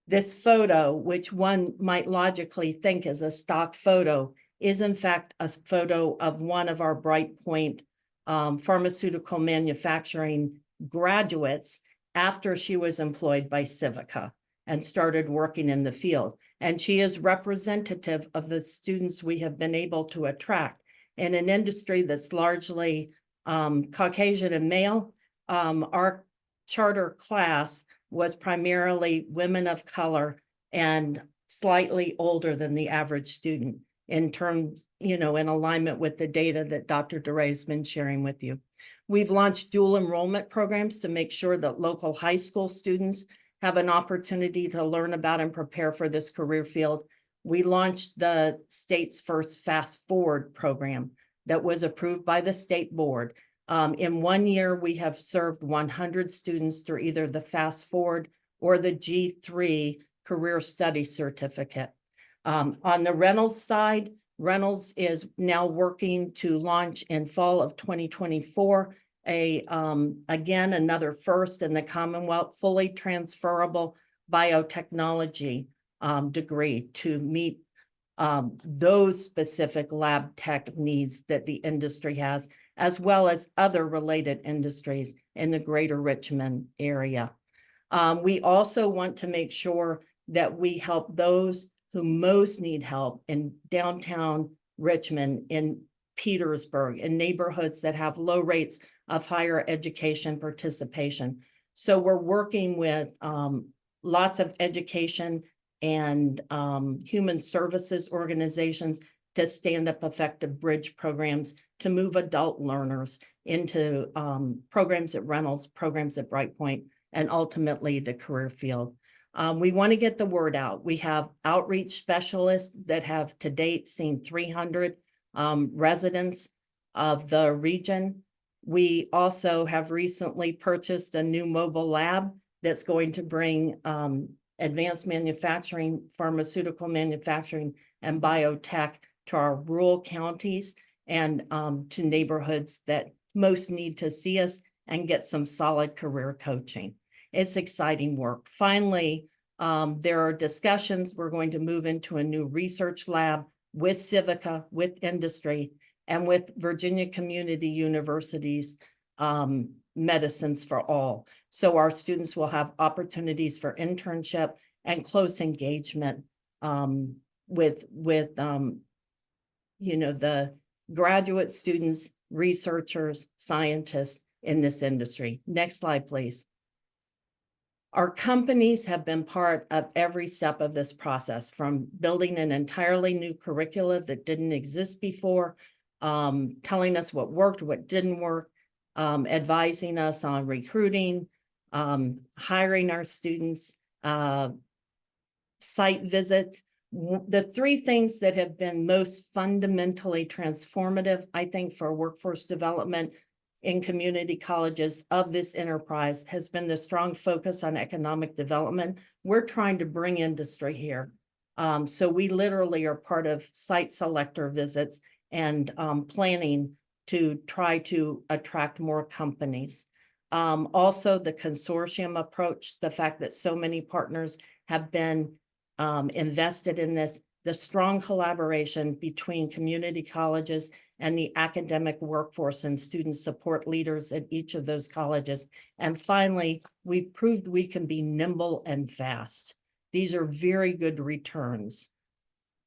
this photo, which one might logically think is a stock photo, is in fact a photo of one of our Bright Point pharmaceutical manufacturing graduates after she was employed by Civica and started working in the field. And she is representative of the students we have been able to attract in an industry that's largely Caucasian and male. Our charter class was primarily women of color and slightly older than the average student, in terms, in alignment with the data that Dr. DeRay has been sharing with you. We've launched dual enrollment programs to make sure that local high school students have an opportunity to learn about and prepare for this career field. We launched the state's first Fast Forward program that was approved by the state board. In 1 year, we have served 100 students through either the Fast Forward or the G3 Career Study Certificate. On the Reynolds side, Reynolds is now working to launch in fall of 2024 again, another first in the Commonwealth, fully transferable biotechnology degree to meet those specific lab tech needs that the industry has, as well as other related industries in the greater Richmond area. We also want to make sure that we help those who most need help in downtown Richmond, in Petersburg, in neighborhoods that have low rates of higher education participation. So we're working with lots of education and human services organizations to stand up effective bridge programs to move adult learners into programs at Reynolds, programs at Bright Point, and ultimately the career field. We want to get the word out. We have outreach specialists that have to date seen 300 residents of the region. We also have recently purchased a new mobile lab that's going to bring advanced manufacturing, pharmaceutical manufacturing, and biotech to our rural counties and to neighborhoods that most need to see us and get some solid career coaching. It's exciting work. Finally, there are discussions. We're going to move into a new research lab with Civica, with industry, and with Virginia Community University's Medicines for All. So our students will have opportunities for internship and close engagement with the graduate students, researchers, scientists in this industry. Next slide, please. Our companies have been part of every step of this process, from building an entirely new curricula that didn't exist before, telling us what worked, what didn't work, advising us on recruiting, hiring our students, site visits. The three things that have been most fundamentally transformative, I think, for workforce development in community colleges of this enterprise has been the strong focus on economic development. We're trying to bring industry here. So we literally are part of site selector visits and planning to try to attract more companies. Also, the consortium approach, the fact that so many partners have been invested in this, the strong collaboration between community colleges and the academic workforce and student support leaders at each of those colleges. And finally, we proved we can be nimble and fast. These are very good returns.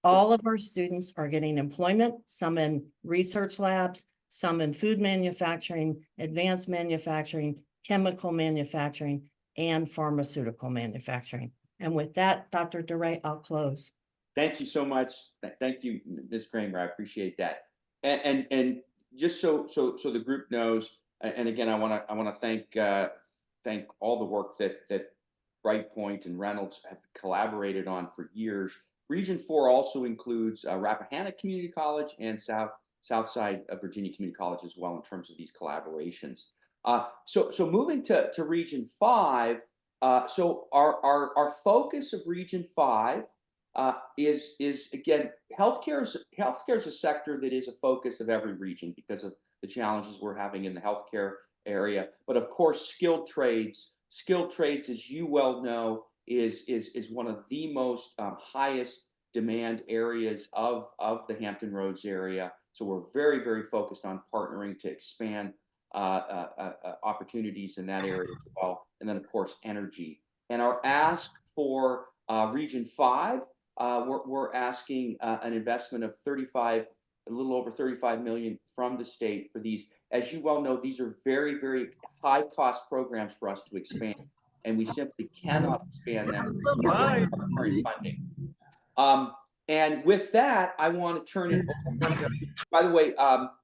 All of our students are getting employment, some in research labs, some in food manufacturing, advanced manufacturing, chemical manufacturing, and pharmaceutical manufacturing. And with that, Dr. DeRay, I'll close. Thank you so much. Thank you, Ms. Kramer. I appreciate that. And just so the group knows, and again, I want to thank all the work that Brightpoint and Reynolds have collaborated on for years. Region 4 also includes Rappahannock Community College and Southside of Virginia Community College as well in terms of these collaborations. So moving to Region 5. So our focus of Region 5 is again, healthcare is a sector that is a focus of every region because of the challenges we're having in the healthcare area. But of course, skilled trades, as you well know, is one of the most highest demand areas of the Hampton Roads area. So we're very, very focused on partnering to expand opportunities in that area as well. And then of course, energy. And our ask for Region 5, we're asking an investment of a little over 35 million from the state for these. As you well know, these are very, very high cost programs for us to expand, and we simply cannot expand them with our current funding. And with that, I want to turn it over. By the way,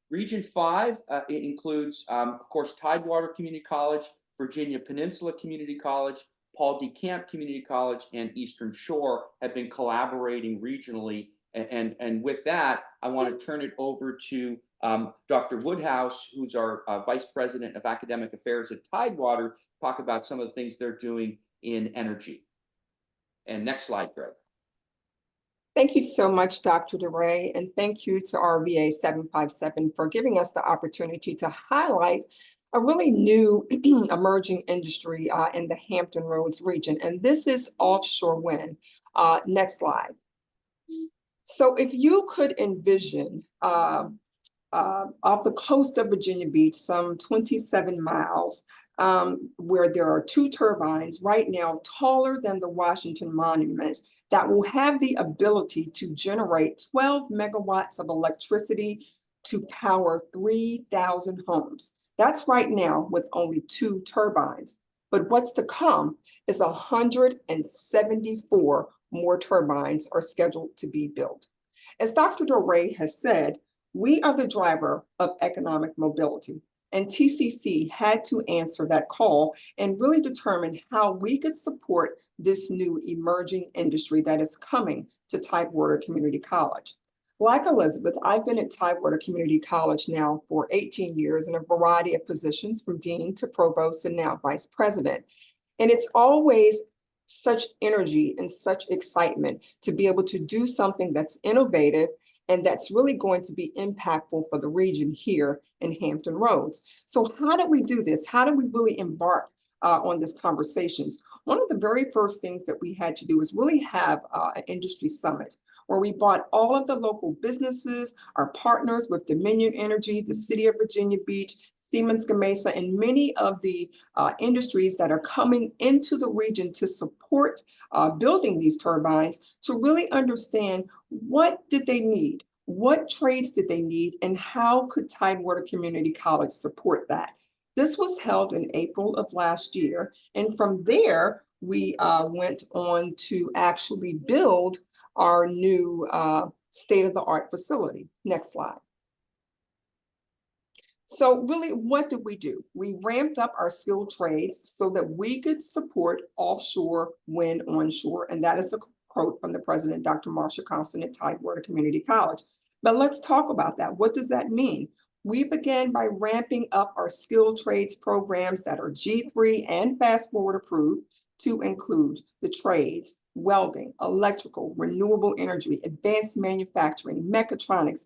Region 5 it includes, of course, Tidewater Community College, Virginia Peninsula Community College, Paul D. Camp Community College, and Eastern Shore have been collaborating regionally. And with that, I want to turn it over to Dr. Woodhouse, who's our Vice President of Academic Affairs at Tidewater, to talk about some of the things they're doing in energy. And next slide, Greg. Thank you so much, Dr. DeRay, and thank you to RVA 757 for giving us the opportunity to highlight a really new emerging industry in the Hampton Roads region, and this is offshore wind. Next slide. So if you could envision off the coast of Virginia Beach, some 27 miles, where there are 2 turbines right now taller than the Washington Monument that will have the ability to generate 12 megawatts of electricity to power 3,000 homes. That's right now with only 2 turbines. But what's to come is 174 more turbines are scheduled to be built. As Dr. DeRay has said, we are the driver of economic mobility. And TCC had to answer that call and really determine how we could support this new emerging industry that is coming to Tidewater Community College. Like Elizabeth, I've been at Tidewater Community College now for 18 years in a variety of positions, from dean to provost and now vice president. And it's always such energy and such excitement to be able to do something that's innovative and that's really going to be impactful for the region here in Hampton Roads. So how did we do this? How did we really embark on this conversations? One of the very first things that we had to do was really have an industry summit where we brought all of the local businesses, our partners with Dominion Energy, the City of Virginia Beach, Siemens Gamesa, and many of the industries that are coming into the region to support building these turbines, to really understand what did they need, what trades did they need, and how could Tidewater Community College support that. This was held in April of last year, and from there, we went on to actually build our new state-of-the-art facility. Next slide. So really, what did we do? We ramped up our skilled trades so that we could support offshore, wind, onshore, and that is a quote from the president, Dr. Marsha Constant at Tidewater Community College. But let's talk about that. What does that mean? We began by ramping up our skilled trades programs that are G3 and Fast Forward approved to include the trades, welding, electrical, renewable energy, advanced manufacturing, mechatronics,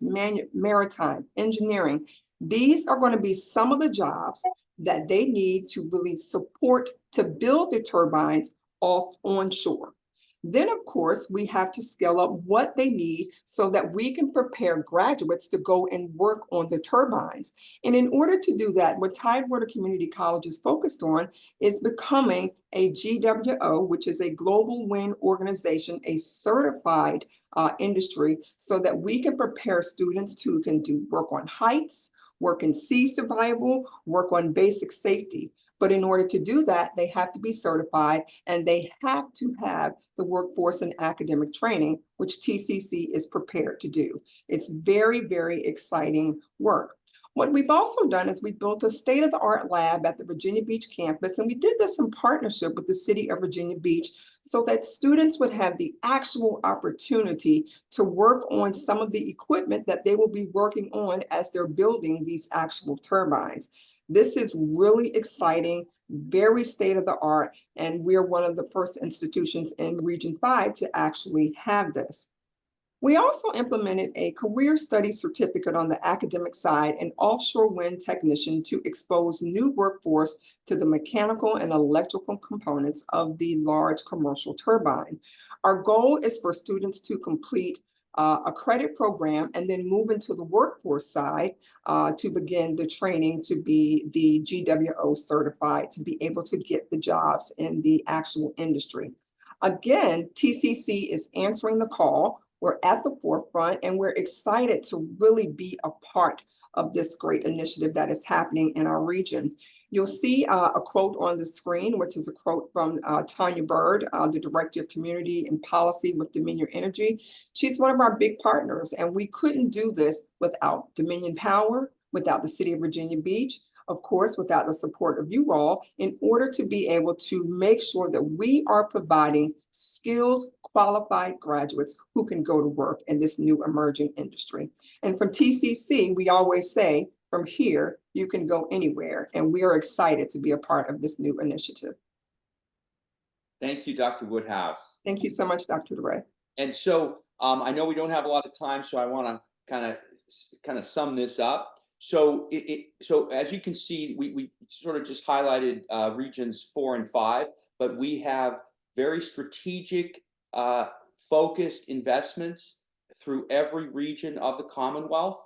maritime, engineering. These are going to be some of the jobs that they need to really support to build the turbines off onshore. Then, of course, we have to scale up what they need so that we can prepare graduates to go and work on the turbines. And in order to do that, what Tidewater Community College is focused on is becoming a GWO, which is a global wind organization, a certified industry, so that we can prepare students who can do work on heights, work in sea survival, work on basic safety. But in order to do that, they have to be certified and they have to have the workforce and academic training, which TCC is prepared to do. It's very, very exciting work. What we've also done is we built a state-of-the-art lab at the Virginia Beach campus, and we did this in partnership with the City of Virginia Beach so that students would have the actual opportunity to work on some of the equipment that they will be working on as they're building these actual turbines. This is really exciting, very state-of-the-art, and we're one of the first institutions in Region 5 to actually have this. We also implemented a career study certificate on the academic side and offshore wind technician to expose new workforce to the mechanical and electrical components of the large commercial turbine. Our goal is for students to complete a credit program and then move into the workforce side to begin the training to be the GWO certified, to be able to get the jobs in the actual industry. Again, TCC is answering the call. We're at the forefront and we're excited to really be a part of this great initiative that is happening in our region. You'll see a quote on the screen, which is a quote from Tanya Bird, the Director of Community and Policy with Dominion Energy. She's one of our big partners, and we couldn't do this without Dominion Power, without the City of Virginia Beach, of course, without the support of you all, in order to be able to make sure that we are providing skilled, qualified graduates who can go to work in this new emerging industry. And from TCC, we always say, from here, you can go anywhere. And we are excited to be a part of this new initiative. Thank you, Dr. Woodhouse. Thank you so much, Dr. DeRay. And so I know we don't have a lot of time, so I want to kind of sum this up. So so as you can see, we sort of just highlighted regions 4 and 5, but we have very strategic, focused investments through every region of the Commonwealth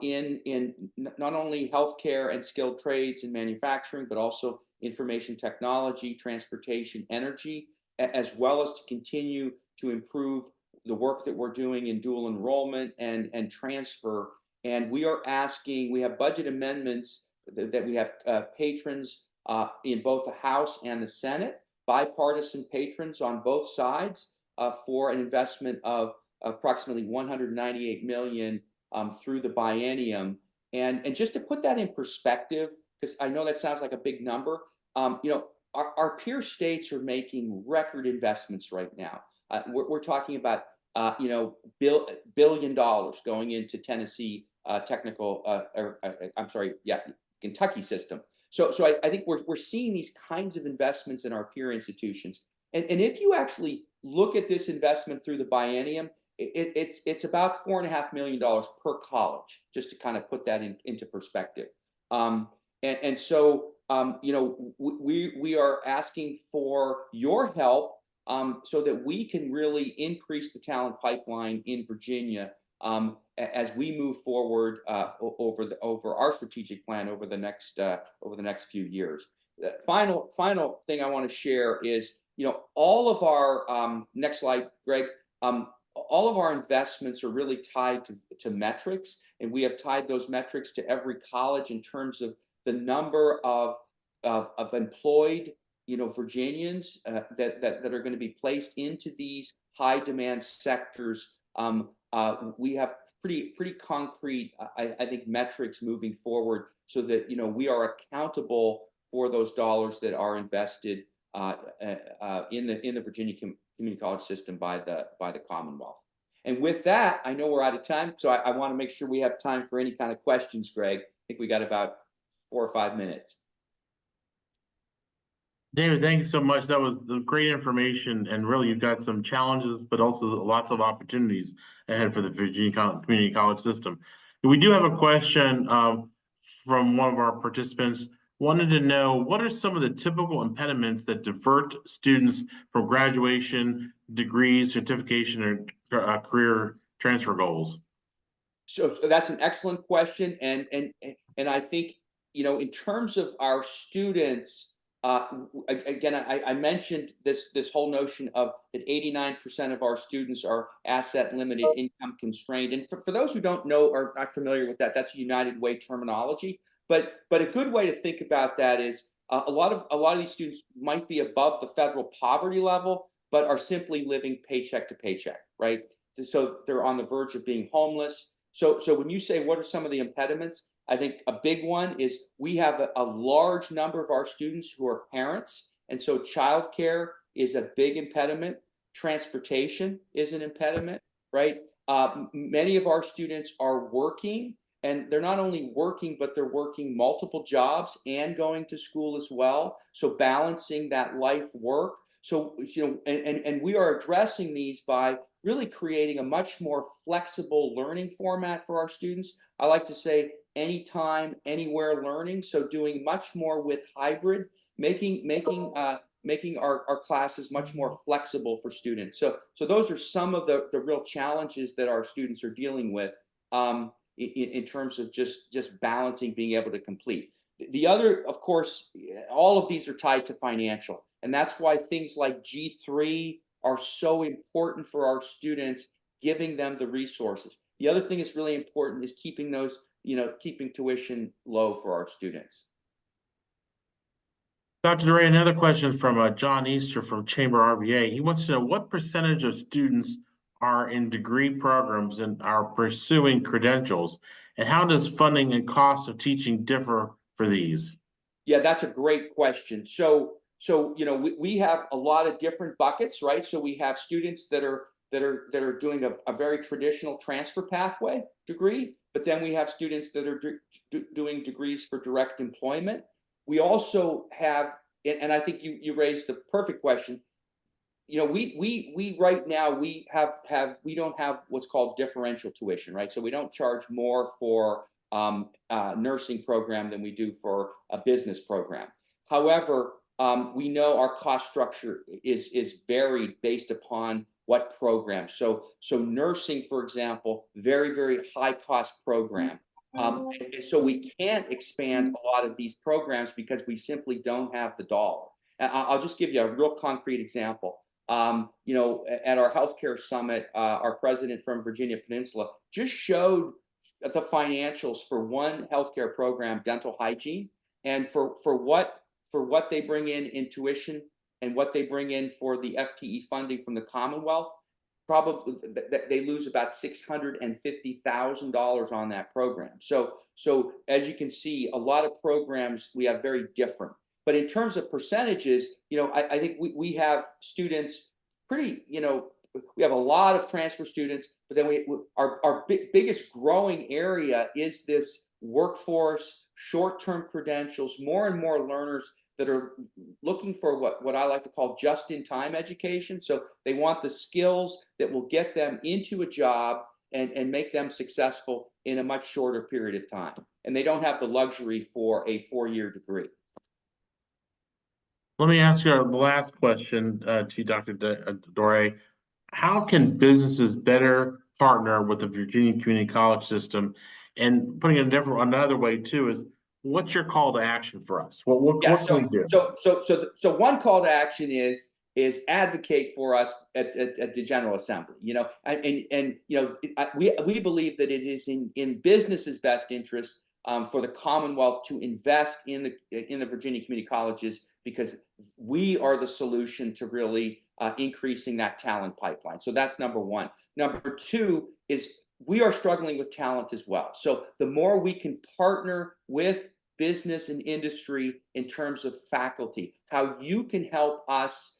in not only healthcare and skilled trades and manufacturing, but also information technology, transportation, energy, as well as to continue to improve the work that we're doing in dual enrollment and transfer. And we are asking, we have budget amendments that we have patrons in both the House and the Senate, bipartisan patrons on both sides for an investment of approximately $198 million through the biennium. And just to put that in perspective, because I know that sounds like a big number, our peer states are making record investments right now. We're talking about $1 billion going into Tennessee Kentucky system. So I think we're seeing these kinds of investments in our peer institutions. And if you actually look at this investment through the biennium, it's about $4.5 million per college, just to kind of put that into perspective. And so we are asking for your help so that we can really increase the talent pipeline in Virginia as we move forward over our strategic plan over the next few years. The final thing I want to share is, all of our next slide, Greg. All of our investments are really tied to metrics, and we have tied those metrics to every college in terms of the number of employed Virginians that are going to be placed into these high demand sectors. We have pretty concrete, I think, metrics moving forward, so that we are accountable for those dollars that are invested in the Virginia community college system by the Commonwealth. And with that, I know we're out of time, so I want to make sure we have time for any kind of questions, Greg. I think we got about 4 or 5 minutes. David, thank you so much. That was great information, and really you've got some challenges, but also lots of opportunities ahead for the Virginia community college system. We do have a question from one of our participants. Wanted to know, what are some of the typical impediments that divert students from graduation, degrees, certification, or career transfer goals? So that's an excellent question, and I think in terms of our students, again, I mentioned this whole notion of that 89% of our students are asset limited, income constrained, and for those who don't know or not familiar with that, that's United Way terminology. But a good way to think about that is a lot of these students might be above the federal poverty level, but are simply living paycheck to paycheck, right? So they're on the verge of being homeless. So when you say what are some of the impediments, I think a big one is we have a large number of our students who are parents, and so childcare is a big impediment. Transportation is an impediment, right? Many of our students are working. And they're not only working, but they're working multiple jobs and going to school as well. So balancing that life work. So, and we are addressing these by really creating a much more flexible learning format for our students. I like to say anytime, anywhere learning. So doing much more with hybrid, making our classes much more flexible for students. So those are some of the real challenges that our students are dealing with. In terms of just balancing being able to complete. The other, of course, all of these are tied to financial, and that's why things like G3 are so important for our students, giving them the resources. The other thing that's really important is keeping tuition low for our students. Dr. DeRay, another question from John Easter from Chamber RVA. He wants to know what percentage of students are in degree programs and are pursuing credentials, and how does funding and cost of teaching differ for these? Yeah, that's a great question. So we have a lot of different buckets, right? So we have students that are doing a very traditional transfer pathway degree, but then we have students that are doing degrees for direct employment. We also have, and I think you raised the perfect question. We right now we don't have what's called differential tuition, right? So we don't charge more for a nursing program than we do for a business program. However, we know our cost structure is varied based upon what program. So nursing, for example, very, very high cost program. And so we can't expand a lot of these programs because we simply don't have the dollar. And I'll just give you a real concrete example. At our healthcare summit, our president from Virginia Peninsula just showed the financials for one healthcare program, dental hygiene, and for what they bring in tuition and what they bring in for the FTE funding from the Commonwealth. Probably they lose about $650,000 on that program. So as you can see, a lot of programs we have very different. But in terms of percentages, I think we have students we have a lot of transfer students, but then our biggest growing area is this workforce short-term credentials, more and more learners that are looking for what I like to call just-in-time education. So they want the skills that will get them into a job and make them successful in a much shorter period of time. And they don't have the luxury for a 4-year degree. Let me ask you the last question to you, Dr. Dore. How can businesses better partner with the Virginia Community College system? And putting it another way too is, what's your call to action for us? What can we do? So one call to action is advocate for us at the General Assembly. You know, and you know, we believe that it is in business's best interest for the Commonwealth to invest in the Virginia Community Colleges, because we are the solution to really increasing that talent pipeline. So that's number one. Number two is we are struggling with talent as well. So the more we can partner with business and industry in terms of faculty, how you can help us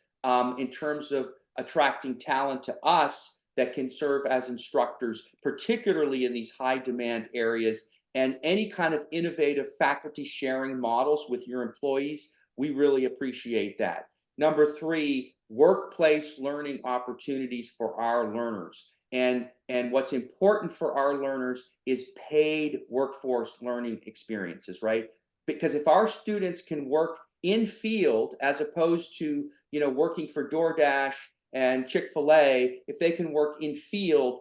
in terms of attracting talent to us that can serve as instructors, particularly in these high demand areas, and any kind of innovative faculty sharing models with your employees, we really appreciate that. Number three, workplace learning opportunities for our learners. And what's important for our learners is paid workforce learning experiences, right? Because if our students can work in field as opposed to, you know, working for DoorDash and Chick-fil-A, if they can work in field,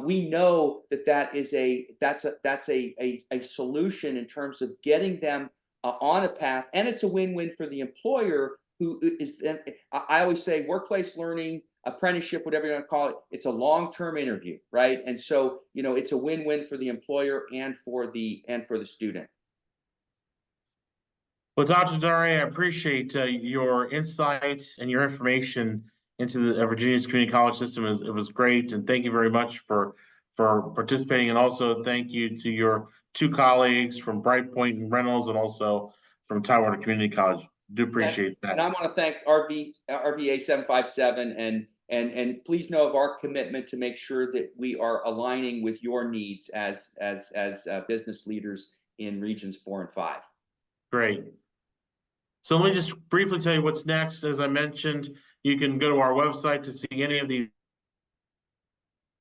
we know that's a solution in terms of getting them on a path, and it's a win-win for the employer, who is then, I always say, workplace learning, apprenticeship, whatever you want to call it, it's a long-term interview, right? And so, you know, it's a win-win for the employer and for the student. Well, Dr. Dore, I appreciate your insight and your information into the Virginia's community college system. It was great, and thank you very much for participating. And also thank you to your two colleagues from Bright Point and Reynolds, and also from Tidewater Community College. Do appreciate that. And I want to thank RVA 757, and please know of our commitment to make sure that we are aligning with your needs as business leaders in regions 4 and 5. Great. So let me just briefly tell you what's next. As I mentioned, you can go to our website to see any of the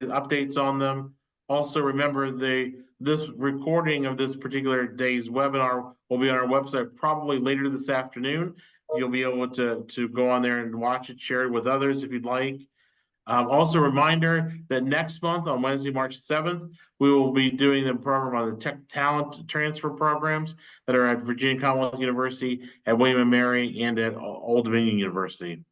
updates on them. Also, remember this recording of this particular day's webinar will be on our website probably later this afternoon. You'll be able to go on there and watch it, share it with others if you'd like. Also, a reminder that next month on Wednesday, March 7th, we will be doing the program on the tech talent transfer programs that are at Virginia Commonwealth University, at William & Mary, and at Old Dominion University.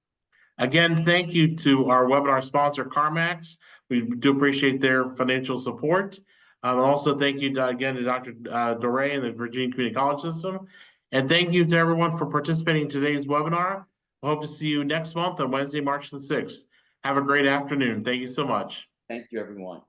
Again, thank you to our webinar sponsor, CarMax. We do appreciate their financial support. Also, thank you again to Dr. Dore and the Virginia Community College System. And thank you to everyone for participating in today's webinar. I hope to see you next month on Wednesday, March the 6th. Have a great afternoon. Thank you so much. Thank you, everyone.